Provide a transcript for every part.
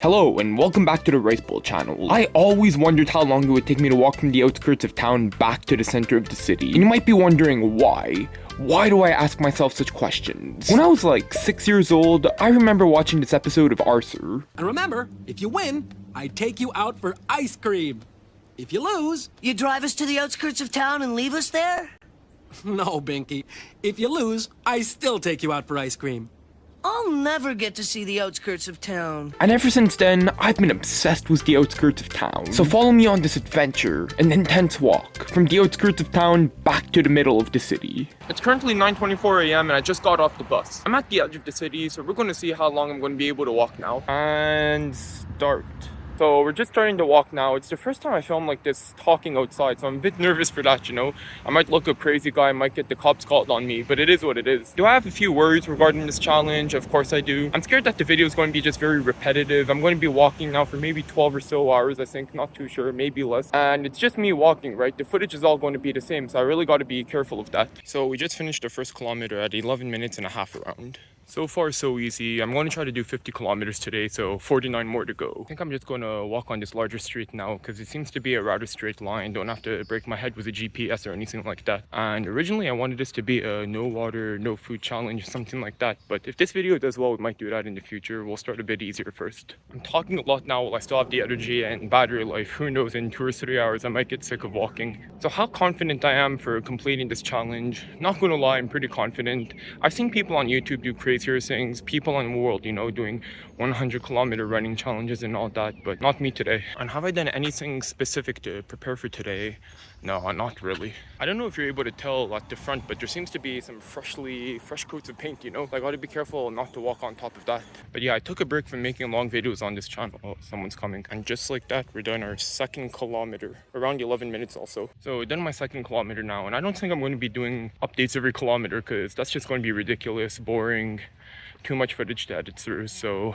Hello and welcome back to the Rice Bowl channel. I always wondered how long it would take me to walk from the outskirts of town back to the center of the city. And you might be wondering why. Why do I ask myself such questions? When I was like 6 years old, I remember watching this episode of Arthur. And remember, if you win, I take you out for ice cream. If you lose... You drive us to the outskirts of town and leave us there? No, Binky. If you lose, I still take you out for ice cream. I'll never get to see the outskirts of town. And ever since then, I've been obsessed with the outskirts of town. So follow me on this adventure, an intense walk, from the outskirts of town back to the middle of the city. It's currently 9:24 a.m. and I just got off the bus. I'm at the edge of the city, so we're going to see how long I'm going to be able to walk now. And start. So we're just starting to walk now. It's the first time I film like this talking outside, so I'm a bit nervous for that, you know. I might look a crazy guy, I might get the cops called on me, but it is what it is. Do I have a few worries regarding this challenge? Of course I do. I'm scared that the video is going to be just very repetitive. I'm going to be walking now for maybe 12 or so hours, I think, not too sure, maybe less. And it's just me walking, right? The footage is all going to be the same, so I really got to be careful of that. So we just finished the first kilometer at 11 minutes and a half around. So far, so easy. I'm going to try to do 50 kilometers today, so 49 more to go. I think I'm just going to walk on this larger street now because it seems to be a rather straight line. Don't have to break my head with a GPS or anything like that. And originally, I wanted this to be a no water, no food challenge, something like that. But if this video does well, we might do that in the future. We'll start a bit easier first. I'm talking a lot now while I still have the energy and battery life. Who knows, in 2 or 3 hours, I might get sick of walking. So how confident I am for completing this challenge? Not going to lie, I'm pretty confident. I've seen people on YouTube do crazier things, people in the world, you know, doing 100-kilometer running challenges and all that, but not me today. And have I done anything specific to prepare for today? No, not really. I don't know if you're able to tell at the front, but there seems to be some fresh coats of paint, you know? I gotta be careful not to walk on top of that. But yeah, I took a break from making long videos on this channel. Oh, someone's coming. And just like that, we're done our second kilometer, around 11 minutes also. So done my second kilometer now, and I don't think I'm going to be doing updates every kilometer because that's just going to be ridiculous, boring, too much footage to edit through. So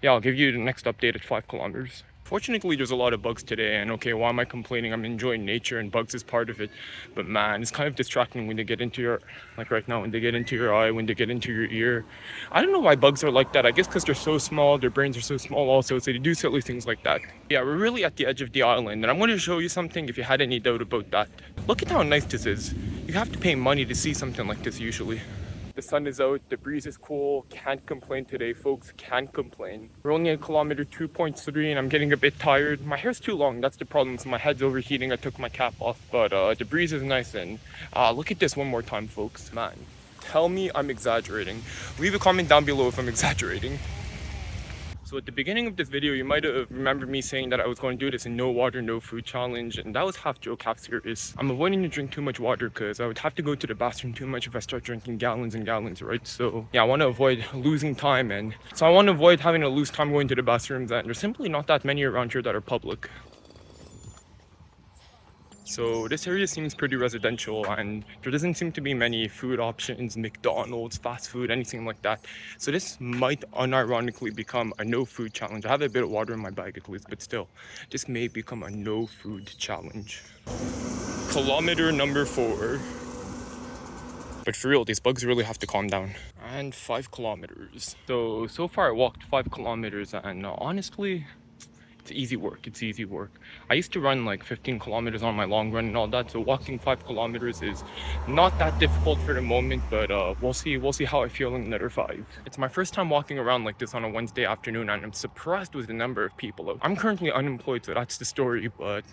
yeah, I'll give you the next update at 5 kilometers. Fortunately, there's a lot of bugs today, and okay, why am I complaining? I'm enjoying nature and bugs is part of it. But man, it's kind of distracting when they get into your, like right now, when they get into your eye, when they get into your ear. I don't know why bugs are like that. I guess because they're so small, their brains are so small also, so they do silly things like that. Yeah, we're really at the edge of the island, and I'm going to show you something if you had any doubt about that. Look at how nice this is. You have to pay money to see something like this usually. The sun is out, the breeze is cool, can't complain today, folks, can't complain. We're only at kilometer 2.3 and I'm getting a bit tired. My hair's too long, that's the problem, so my head's overheating. I took my cap off, but the breeze is nice. And look at this one more time, folks. Man, tell me I'm exaggerating. Leave a comment down below if I'm exaggerating. So at the beginning of this video, you might have remembered me saying that I was going to do this in no water, no food challenge, and that was half joke, half serious. I'm avoiding to drink too much water because I would have to go to the bathroom too much if I start drinking gallons and gallons, right? So yeah, I want to avoid losing time, and so I want to avoid having to lose time going to the bathrooms, and there's simply not that many around here that are public. So this area seems pretty residential and there doesn't seem to be many food options, McDonald's, fast food, anything like that. So this might unironically become a no food challenge. I have a bit of water in my bag at least, but still, this may become a no food challenge. Kilometer number 4. But for real, these bugs really have to calm down. And 5 kilometers. So far I walked 5 kilometers and honestly, it's easy work. I used to run like 15 kilometers on my long run and all that, so walking 5 kilometers is not that difficult for the moment, but we'll see how I feel in another 5. It's my first time walking around like this on a Wednesday afternoon, and I'm surprised with the number of people out. I'm currently unemployed, so that's the story, but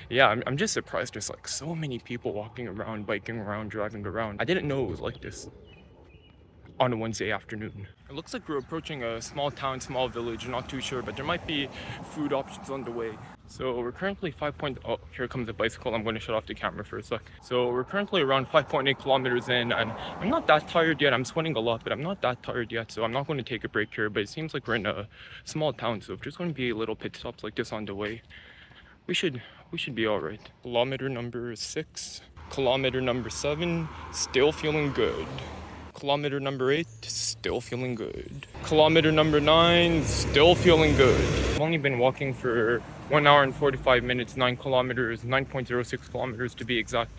yeah, I'm just surprised there's like so many people walking around, biking around, driving around. I didn't know it was like this on a Wednesday afternoon. It looks like we're approaching a small town, small village, not too sure, but there might be food options on the way. So we're currently oh, here comes a bicycle. I'm going to shut off the camera for a sec. So we're currently around 5.8 kilometers in, and I'm not that tired yet. I'm sweating a lot, but I'm not that tired yet, so I'm not going to take a break here. But it seems like we're in a small town, so if there's going to be little pit stops like this on the way, we should be all right. Kilometer number 6, kilometer number 7, still feeling good. Kilometer number 8, still feeling good. Kilometer number 9, still feeling good. I've only been walking for 1 hour and 45 minutes, 9 kilometers, 9.06 kilometers to be exact.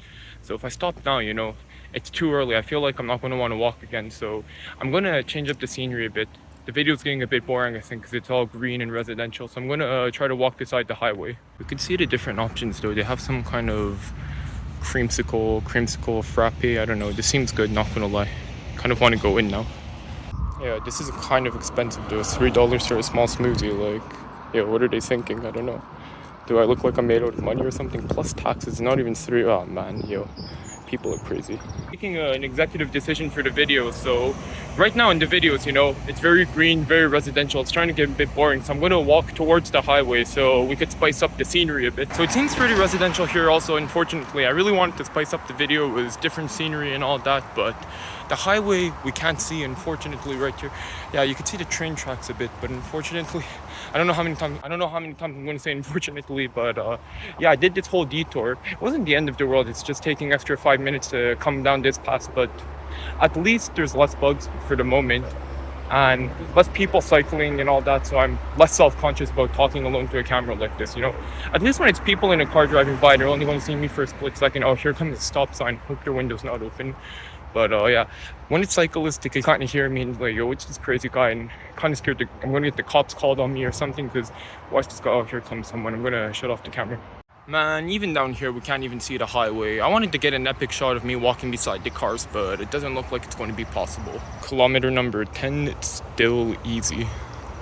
So if I stop now, you know, it's too early. I feel like I'm not going to want to walk again. So I'm going to change up the scenery a bit. The video's getting a bit boring, I think, because it's all green and residential. So I'm gonna try to walk beside the highway. You can see the different options though. They have some kind of creamsicle frappe. I don't know. This seems good, not gonna lie. Kind of want to go in now. Yeah, this is kind of expensive though. $3 for a small smoothie. Like, yeah, what are they thinking? I don't know. Do I look like I'm made out of money or something? Plus taxes, not even three. Oh man, yo. People are crazy. Making an executive decision for the video. So right now in the videos, you know, it's very green, very residential. It's trying to get a bit boring. So I'm going to walk towards the highway so we could spice up the scenery a bit. So it seems pretty residential here also, unfortunately. I really wanted to spice up the video. It was different scenery and all that, but the highway we can't see, unfortunately, right here. Yeah, you can see the train tracks a bit, but unfortunately, I don't know how many times I'm going to say unfortunately, but yeah, I did this whole detour. It wasn't the end of the world. It's just taking extra 5 minutes to come down this pass, but at least there's less bugs for the moment and less people cycling and all that, so I'm less self-conscious about talking alone to a camera like this, you know. At least when it's people in a car driving by, they're only going to see me for a split second. Oh, here comes the stop sign. Hope your window's not open. But yeah, when it's cyclists, they can kind of hear me and like, yo, it's this crazy guy, and kind of scared I'm going to get the cops called on me or something, because watch this guy. Oh, here comes someone. I'm going to shut off the camera. Man, even down here, we can't even see the highway. I wanted to get an epic shot of me walking beside the cars, but it doesn't look like it's going to be possible. Kilometer number 10, it's still easy.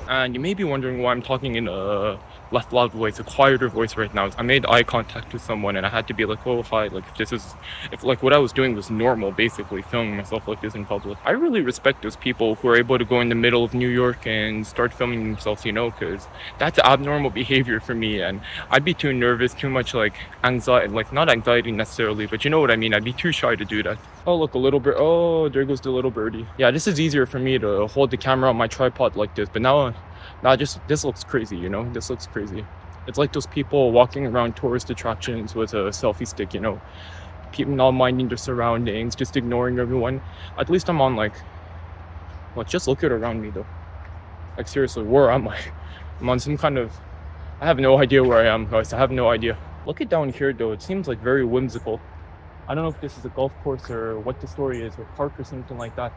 And you may be wondering why I'm talking in a less loud voice, a quieter voice right now. I made eye contact with someone and I had to be like, oh, hi, like if like what I was doing was normal, basically filming myself like this in public. I really respect those people who are able to go in the middle of New York and start filming themselves, you know, because that's abnormal behavior for me, and I'd be too nervous, too much like anxiety, like not anxiety necessarily, but you know what I mean. I'd be too shy to do that. Oh, look, a little bird. Oh, there goes the little birdie. Yeah, this is easier for me to hold the camera on my tripod like this, but now this looks crazy, you know. This looks crazy. It's like those people walking around tourist attractions with a selfie stick, you know, people not minding their surroundings, just ignoring everyone. At least I'm on like, well, just look at around me though. Like seriously, where am I? I'm on some kind of, I have no idea where I am, guys. I have no idea. Look at down here though. It seems like very whimsical. I don't know if this is a golf course or what the story is, or park or something like that.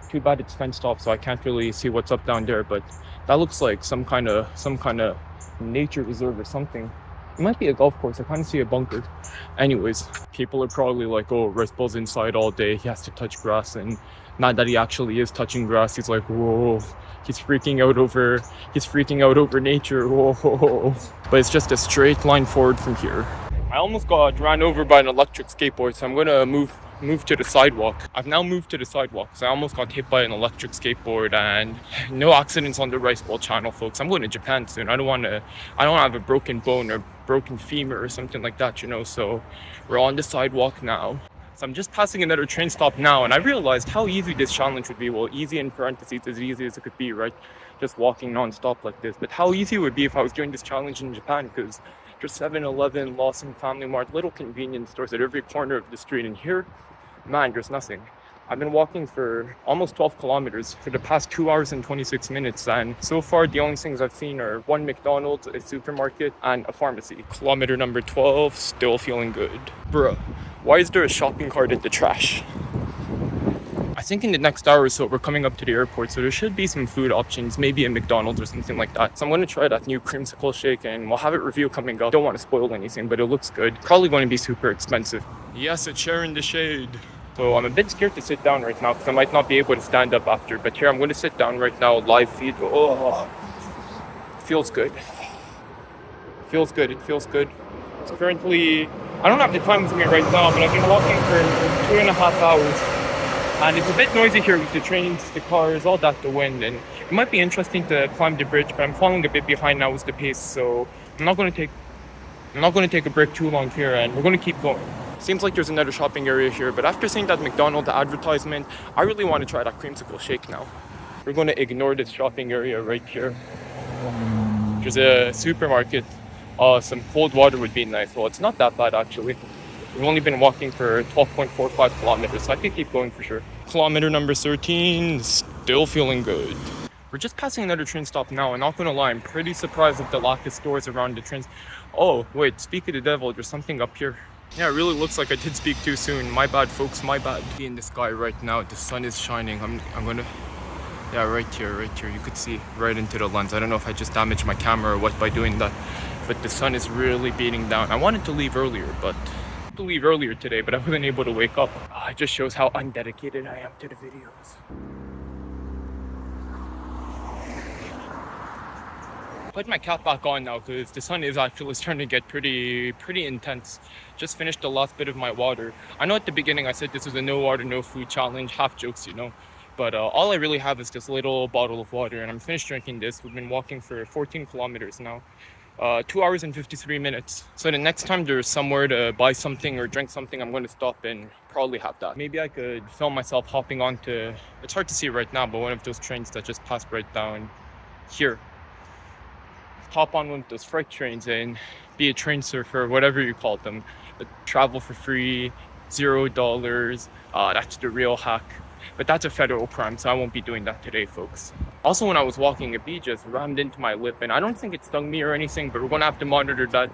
Too bad it's fenced off, so I can't really see what's up down there, but that looks like some kind of nature reserve or something. It might be a golf course. I kind of see a bunker. Anyways, people are probably like, oh, Red Bull's inside all day, he has to touch grass, and not that he actually is touching grass. He's like, whoa, he's freaking out over nature. Whoa. But it's just a straight line forward from here. I almost got ran over by an electric skateboard, so I'm gonna move to the sidewalk. I've now moved to the sidewalk, so I almost got hit by an electric skateboard, and no accidents on the Rice Bowl channel, folks. I'm going to Japan soon. I don't have a broken bone or broken femur or something like that, you know. So we're on the sidewalk now. So I'm just passing another train stop now, and I realized how easy this challenge would be. Well, easy in parentheses, as easy as it could be, right? Just walking non-stop like this. But how easy it would be if I was doing this challenge in Japan, because there's 7-Eleven, Lawson Family Mart, little convenience stores at every corner of the street. And here, man, there's nothing. I've been walking for almost 12 kilometers for the past 2 hours and 26 minutes. And so far, the only things I've seen are one McDonald's, a supermarket, and a pharmacy. Kilometer number 12, still feeling good. Bruh, why is there a shopping cart in the trash? I think in the next hour or so, we're coming up to the airport, so there should be some food options, maybe a McDonald's or something like that. So I'm going to try that new creamsicle shake, and we'll have it review coming up. Don't want to spoil anything, but it looks good. Probably going to be super expensive. Yes, a chair in the shade. So I'm a bit scared to sit down right now, because I might not be able to stand up after. But here, I'm going to sit down right now, live feed. Oh, feels good. Feels good. It feels good. It's currently, I don't have the time with me right now, but I've been walking for 2.5 hours. And it's a bit noisy here with the trains, the cars, all that, the wind. And it might be interesting to climb the bridge, but I'm falling a bit behind now with the pace. So I'm not going to take a break too long here, and we're going to keep going. Seems like there's another shopping area here, but after seeing that McDonald's advertisement, I really want to try that creamsicle shake now. We're going to ignore this shopping area right here. There's a supermarket. Some cold water would be nice. Well, it's not that bad actually. We've only been walking for 12.45 kilometers, so I could keep going for sure. Kilometer number 13, still feeling good. We're just passing another train stop now, and not gonna lie, I'm pretty surprised at the lack of stores around the trains. Oh, wait, speak of the devil, there's something up here. Yeah, it really looks like I did speak too soon. My bad, folks, my bad. In the sky right now, the sun is shining. I'm gonna Yeah, right here. You could see right into the lens. I don't know if I just damaged my camera or what by doing that, but the sun is really beating down. I wanted to leave earlier, today, but I wasn't able to wake up. It just shows how undedicated I am to the videos. Put my cap back on now because the sun is actually starting to get pretty intense. Just finished the last bit of my water. I know at the beginning I said this was a no water, no food challenge, half jokes, you know. But all I really have is this little bottle of water, and I'm finished drinking this. We've been walking for 14 kilometers now. 2 hours and 53 minutes. So the next time there's somewhere to buy something or drink something, I'm going to stop and probably have that. Maybe I could film myself hopping onto, it's hard to see right now, but one of those trains that just passed right down here. Hop on one of those freight trains and be a train surfer, whatever you call them. Travel for free, $0. That's the real hack. But that's a federal crime, so I won't be doing that today, folks. Also, when I was walking, a bee just rammed into my lip, and I don't think it stung me or anything, but we're gonna have to monitor that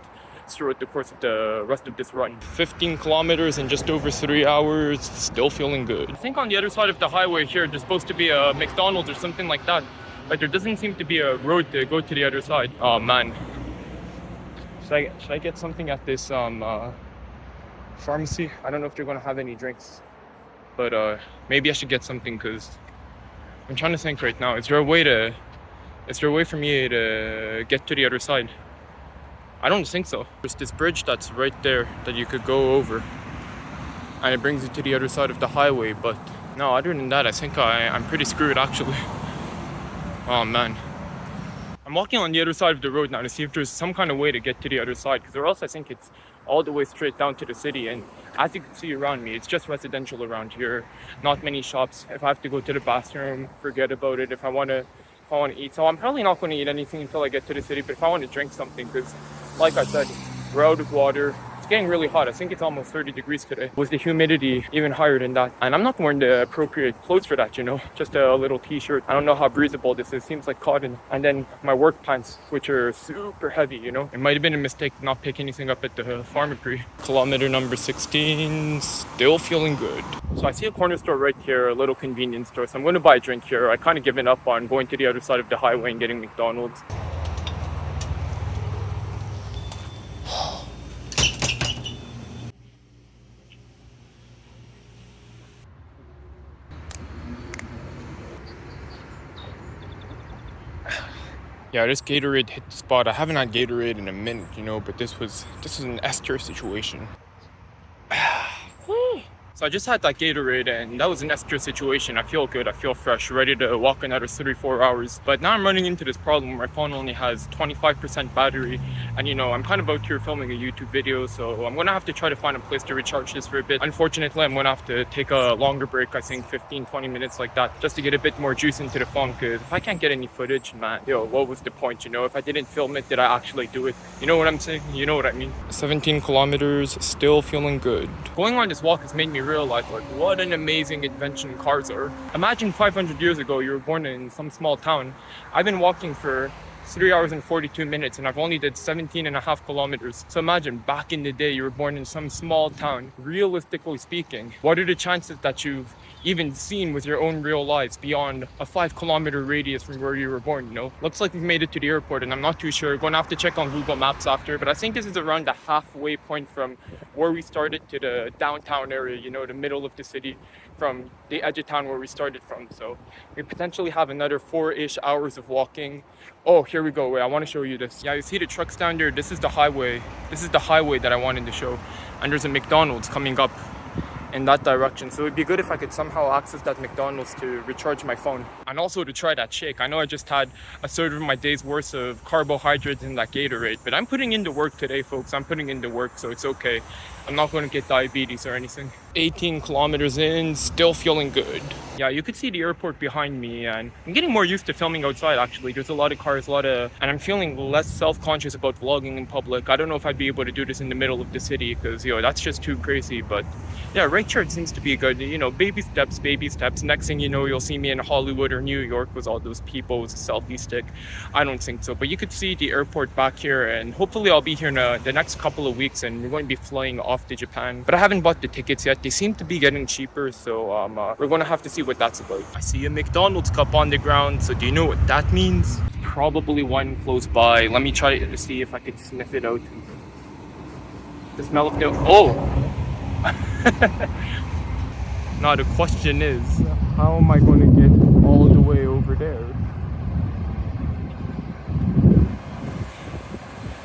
throughout the course of the rest of this run. 15 kilometers in just over 3 hours, still feeling good. I think on the other side of the highway here, there's supposed to be a McDonald's or something like that, but there doesn't seem to be a road to go to the other side. Oh man. Should I get something at this pharmacy? I don't know if they're gonna have any drinks. But maybe I should get something because I'm trying to think right now. Is there a way for me to get to the other side? I don't think so. There's this bridge that's right there that you could go over, and it brings you to the other side of the highway. But no, other than that, I think I'm pretty screwed actually. Oh man. I'm walking on the other side of the road now to see if there's some kind of way to get to the other side, because or else I think it's all the way straight down to the city, and as you can see around me, it's just residential around here, not many shops. If I have to go to the bathroom, forget about it. If I want to eat, so I'm probably not going to eat anything until I get to the city, but if I want to drink something, because like I said, we're out of water. It's getting really hot. I think it's almost 30 degrees today. Was the humidity even higher than that? And I'm not wearing the appropriate clothes for that, you know, just a little t-shirt. I don't know how breathable this is. Seems like cotton. And then my work pants, which are super heavy, you know. It might have been a mistake to not pick anything up at the pharmacy. Kilometer number 16, still feeling good. So I see a corner store right here, a little convenience store. So I'm going to buy a drink here. I kind of given up on going to the other side of the highway and getting McDonald's. Yeah, this Gatorade hit the spot. I haven't had Gatorade in a minute, you know, but this was an Esther situation. So I just had that Gatorade, and that was an Esther situation. I feel good, I feel fresh, ready to walk another 3-4 hours. But now I'm running into this problem where my phone only has 25% battery, and you know, I'm kind of out here filming a YouTube video, so I'm gonna have to try to find a place to recharge this for a bit. Unfortunately, I'm gonna have to take a longer break, I think 15-20 minutes like that, just to get a bit more juice into the phone, because if I can't get any footage, man, yo, what was the point, you know? If I didn't film it, did I actually do it? You know what I'm saying? You know what I mean? 17 kilometers, still feeling good. Going on this walk has made me realize like what an amazing invention cars are. Imagine 500 years ago you were born in some small town. I've been walking for 3 hours and 42 minutes and I've only did 17.5 kilometers. So imagine back in the day you were born in some small town. Realistically speaking, what are the chances that you've even seen with your own real lives beyond a 5-kilometer radius from where you were born, you know? Looks like we've made it to the airport and I'm not too sure. Gonna have to check on Google Maps after, but I think this is around the halfway point from where we started to the downtown area, you know, the middle of the city, from the edge of town where we started from. So we potentially have another 4-ish hours of walking. Oh, here we go. Wait, I want to show you this. Yeah, you see the trucks down there? This is the highway. This is the highway that I wanted to show. And there's a McDonald's coming up in that direction. So it'd be good if I could somehow access that McDonald's to recharge my phone. And also to try that shake. I know I just had a third of my day's worth of carbohydrates in that Gatorade, but I'm putting in the work today, folks. I'm putting in the work, so it's okay. I'm not going to get diabetes or anything. 18 kilometers in, still feeling good. Yeah, you could see the airport behind me, and I'm getting more used to filming outside actually. There's a lot of cars, and I'm feeling less self-conscious about vlogging in public. I don't know if I'd be able to do this in the middle of the city because, you know, that's just too crazy. But yeah, right here it seems to be good. You know, baby steps, baby steps. Next thing you know, you'll see me in Hollywood or New York with all those people with a selfie stick. I don't think so, but you could see the airport back here, and hopefully I'll be here in the next couple of weeks, and we're going to be flying off to Japan. But I haven't bought the tickets yet. they seem to be getting cheaper, so we're gonna have to see what that's about. I see a McDonald's cup on the ground, so do you know what that means? Probably one close by. Let me try to see if I could sniff it out. The smell of the... Oh! Now the question is, how am I going to get all the way over there?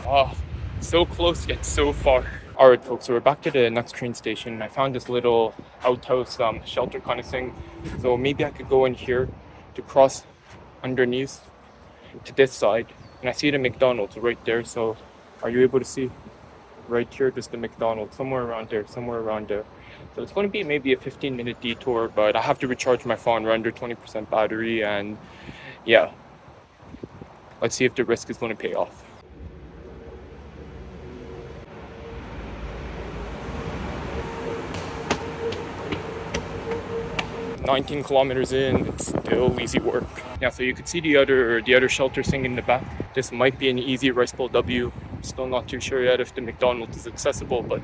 Oh, so close yet so far. Alright folks, so we're back to the next train station. I found this little outhouse shelter kind of thing. So maybe I could go in here to cross underneath to this side. And I see the McDonald's right there, so are you able to see? Right here, there's the McDonald's, somewhere around there. So it's going to be maybe a 15-minute detour, but I have to recharge my phone. We're under 20% battery, and yeah, let's see if the risk is going to pay off. 19 kilometers in, it's still easy work. Yeah, so you could see the other shelter thing in the back. This might be an easy rice bowl W. Still not too sure yet if the McDonald's is accessible, but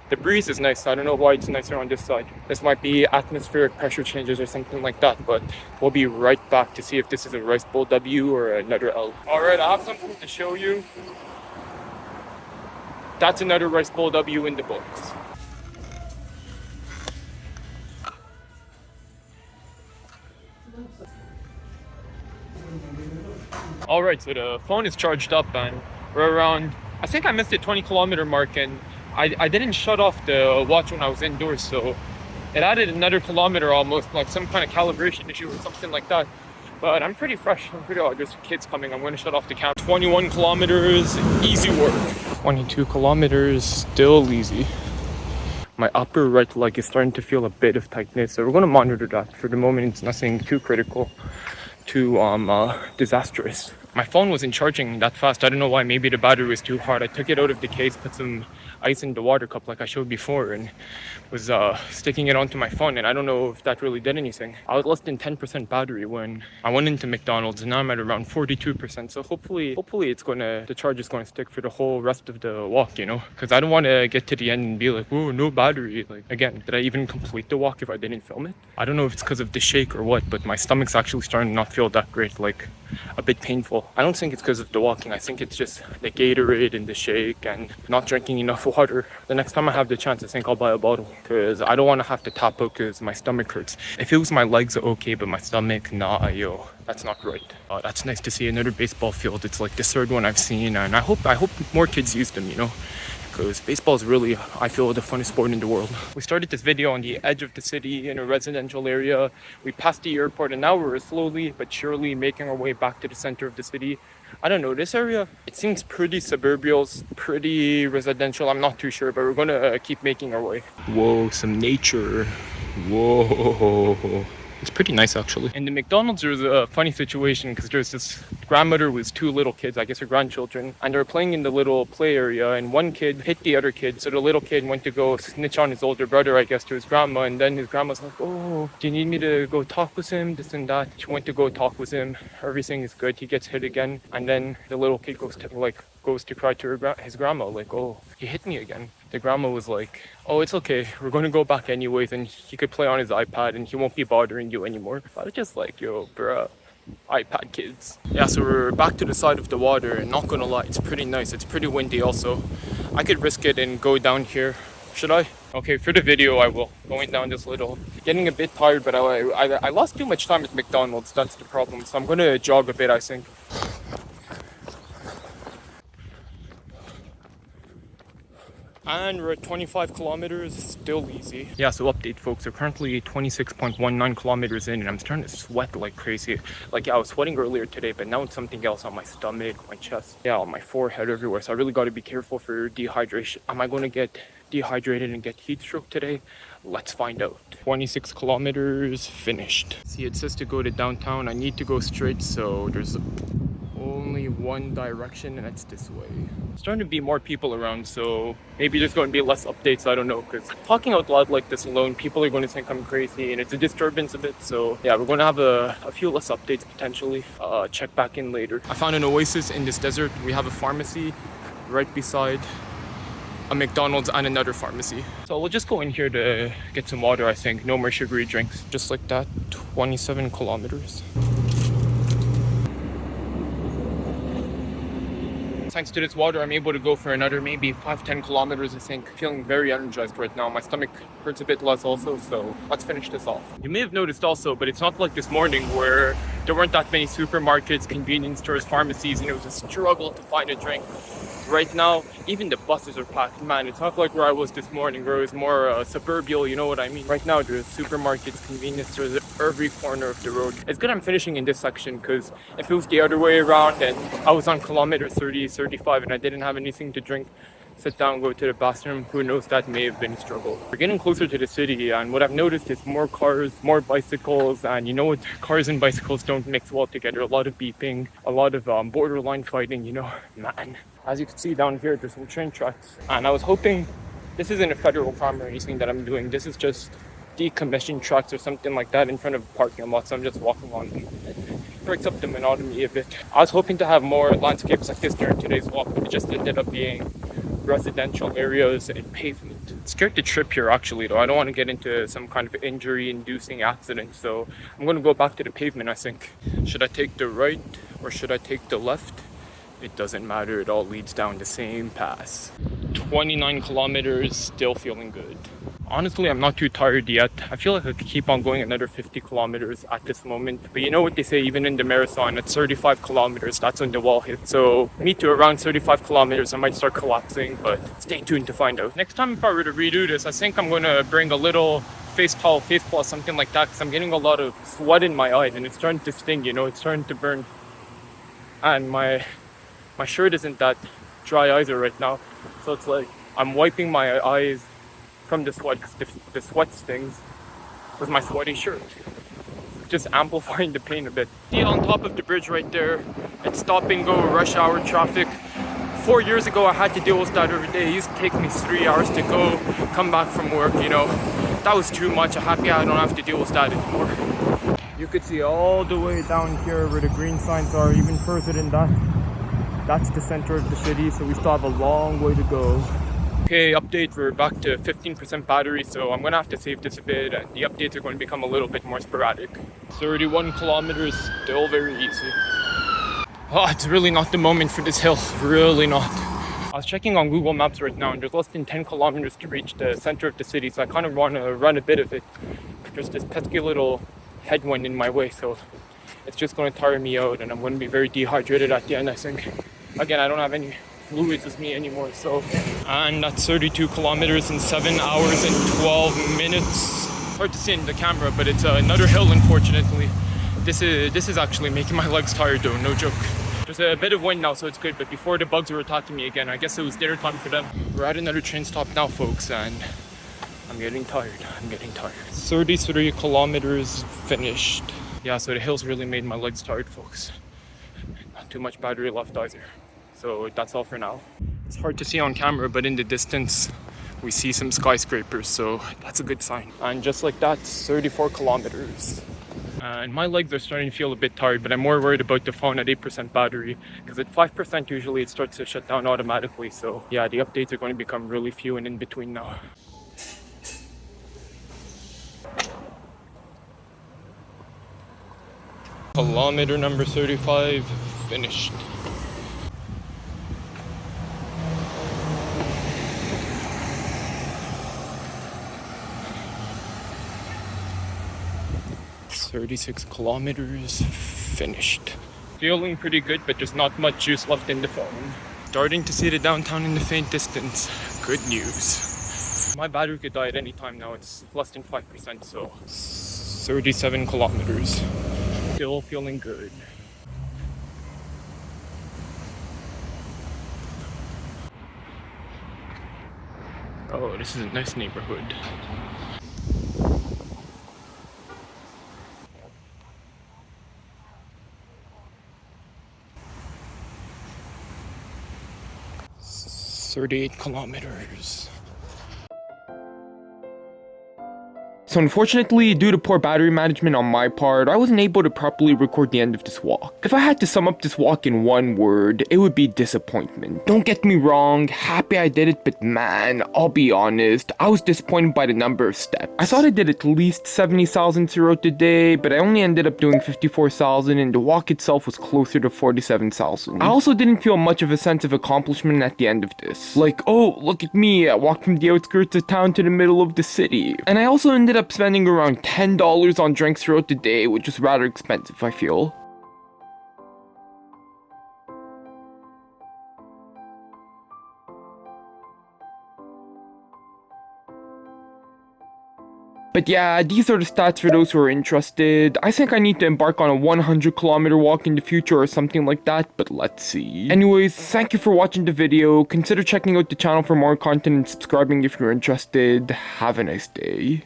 the breeze is nice. I don't know why it's nicer on this side. This might be atmospheric pressure changes or something like that, but we'll be right back to see if this is a rice bowl W or another L. Alright, I have something to show you. That's another rice bowl W in the books. Alright, so the phone is charged up and we're around, I think I missed the 20-kilometer mark, and I didn't shut off the watch when I was indoors, so it added another kilometer almost, like some kind of calibration issue or something like that. But I'm pretty fresh, there's kids coming, I'm going to shut off the camera. 21 kilometers, easy work. 22 kilometers, still easy. My upper right leg is starting to feel a bit of tightness, so we're going to monitor that. For the moment, it's nothing too critical, too disastrous. My phone wasn't charging that fast. I don't know why. Maybe the battery was too hard. I took it out of the case, put some ice in the water cup like I showed before, and was sticking it onto my phone, and I don't know if that really did anything. I was less than 10% battery when I went into McDonald's, and now I'm at around 42%. So hopefully the charge is gonna stick for the whole rest of the walk, you know, because I don't want to get to the end and be like, whoa, no battery. Like, again, did I even complete the walk if I didn't film it? I don't know if it's because of the shake or what, but my stomach's actually starting to not feel that great, like a bit painful. I don't think it's because of the walking. I think it's just the Gatorade and the shake and not drinking enough water. The next time I have the chance, I think I'll buy a bottle, because I don't want to have to tap out because my stomach hurts. It feels my legs are okay, but my stomach, nah, yo, that's not right. That's nice to see another baseball field. It's like the third one I've seen, and I hope more kids use them, you know, because baseball is really, I feel, the funnest sport in the world. We started this video on the edge of the city in a residential area. We passed the airport, and now we're slowly but surely making our way back to the center of the city. I don't know, this area, it seems pretty suburbial, pretty residential. I'm not too sure, but we're gonna keep making our way. Whoa, some nature. Whoa. It's pretty nice, actually. In the McDonald's, there's a funny situation because there's this grandmother with two little kids, I guess her grandchildren, and they're playing in the little play area, and one kid hit the other kid, so the little kid went to go snitch on his older brother, I guess, to his grandma, and then his grandma's like, oh, do you need me to go talk with him, this and that. She went to go talk with him, everything is good, he gets hit again, and then the little kid goes to cry to his grandma, like, oh, he hit me again. The grandma was like, oh, it's okay, we're going to go back anyways, and he could play on his iPad and he won't be bothering you anymore. I was just like, yo, bruh, iPad kids. Yeah, so we're back to the side of the water, and not gonna lie, it's pretty nice. It's pretty windy also. I could risk it and go down here. Should I? Okay, for the video I will. Going down this little. Getting a bit tired, but I lost too much time at McDonald's, that's the problem. So I'm gonna jog a bit, I think. And we're at 25 kilometers, still easy. Yeah, so update folks, we're currently 26.19 kilometers in, and I'm starting to sweat like crazy. Like, yeah, I was sweating earlier today, but now it's something else on my stomach, my chest, yeah, on my forehead, everywhere. So I really got to be careful for dehydration. Am I going to get dehydrated and get heat stroke today? Let's find out. 26 kilometers finished. See, it says to go to downtown. I need to go straight, so there's only one direction, and it's this way. It's starting to be more people around, so maybe there's going to be less updates, I don't know, because talking out loud like this alone, people are going to think I'm crazy, and it's a disturbance a bit. So yeah, we're going to have a few less updates potentially. Check back in later. I found an oasis in this desert. We have a pharmacy right beside a McDonald's and another pharmacy. So we'll just go in here to get some water, I think. No more sugary drinks. Just like that, 27 kilometers. Thanks to this water, I'm able to go for another maybe 5-10 kilometers, I think. Feeling very energized right now. My stomach hurts a bit less also, so let's finish this off. You may have noticed also, but it's not like this morning where there weren't that many supermarkets, convenience stores, pharmacies, and it was a struggle to find a drink. Right now, even the buses are packed. Man, it's not like where I was this morning, where it was more suburbial, you know what I mean? Right now, there's supermarkets, convenience stores at every corner of the road. It's good I'm finishing in this section, because if it was the other way around and I was on kilometer 30, 35 and I didn't have anything to drink, sit down, go to the bathroom, who knows, that may have been a struggle. We're getting closer to the city, and what I've noticed is more cars, more bicycles, and you know what, cars and bicycles don't mix well together. A lot of beeping, a lot of borderline fighting, you know, man. As you can see down here, there's some train tracks, and I was hoping, this isn't a federal crime or anything that I'm doing, this is just decommissioned tracks or something like that in front of a parking lot, so I'm just walking on them. It breaks up the monotony a bit. I was hoping to have more landscapes like this during today's walk, but it just ended up being residential areas and pavement. Scared to trip here actually though. I don't want to get into some kind of injury inducing accident, so I'm going to go back to the pavement, I think. Should I take the right or should I take the left? It doesn't matter, it all leads down the same pass. 29 kilometers, still feeling good. Honestly, I'm not too tired yet. I feel like I could keep on going another 50 kilometers at this moment. But you know what they say, even in the marathon, at 35 kilometers, that's when the wall hits. So me too, around 35 kilometers, I might start collapsing, but stay tuned to find out. Next time if I were to redo this, I think I'm gonna bring a little face towel, face cloth, something like that, because I'm getting a lot of sweat in my eyes and it's starting to sting, you know, it's starting to burn. And my shirt isn't that dry either right now. So it's like, I'm wiping my eyes from the sweat, because the sweat stings, with my sweaty shirt. Just amplifying the pain a bit. See on top of the bridge right there, it's stop and go rush hour traffic. 4 years ago I had to deal with that every day. It used to take me 3 hours to go, come back from work, you know. That was too much. I'm happy I don't have to deal with that anymore. You could see all the way down here where the green signs are, even further than that. That's the center of the city, so we still have a long way to go. Okay, update, we're back to 15% battery, so I'm gonna have to save this a bit, and the updates are going to become a little bit more sporadic. 31 kilometers, still very easy. Oh, it's really not the moment for this hill, really not. I was checking on Google Maps right now, and there's less than 10 kilometers to reach the center of the city, so I kind of want to run a bit of it. There's this pesky little headwind in my way, so it's just going to tire me out, and I'm going to be very dehydrated at the end, I think. Again, I don't have any fluids with me anymore, so. And that's 32 kilometers in 7 hours and 12 minutes. Hard to see in the camera, but it's another hill, unfortunately. This is actually making my legs tired though, no joke. There's a bit of wind now, so it's good, but before the bugs were attacking me again, I guess it was dinner time for them. We're at another train stop now, folks, and I'm getting tired. 33 kilometers finished. Yeah, so the hills really made my legs tired, folks. Not too much battery left either. So that's all for now. It's hard to see on camera, but in the distance, we see some skyscrapers, so that's a good sign. And just like that, 34 kilometers. And my legs are starting to feel a bit tired, but I'm more worried about the phone at 8% battery, because at 5% usually it starts to shut down automatically. So yeah, the updates are going to become really few and in between now. Kilometer number 35 finished. "36 kilometers finished." Feeling pretty good, but there's not much juice left in the phone. Starting to see the downtown in the faint distance. Good news. My battery could die at any time now. It's less than 5%, so 37 kilometers. Still feeling good. Oh, this is a nice neighborhood. "38 kilometers. So unfortunately, due to poor battery management on my part, I wasn't able to properly record the end of this walk. If I had to sum up this walk in one word, it would be disappointment. Don't get me wrong, happy I did it, but man, I'll be honest, I was disappointed by the number of steps. I thought I did at least 70,000 throughout the day, but I only ended up doing 54,000 and the walk itself was closer to 47,000. I also didn't feel much of a sense of accomplishment at the end of this. Like, oh, look at me, I walked from the outskirts of town to the middle of the city. And I also ended up spending around $10 on drinks throughout the day, which was rather expensive, I feel. But yeah, these are the stats for those who are interested. I think I need to embark on a 100-kilometer walk in the future or something like that, but let's see. Anyways, thank you for watching the video. Consider checking out the channel for more content and subscribing if you're interested. Have a nice day.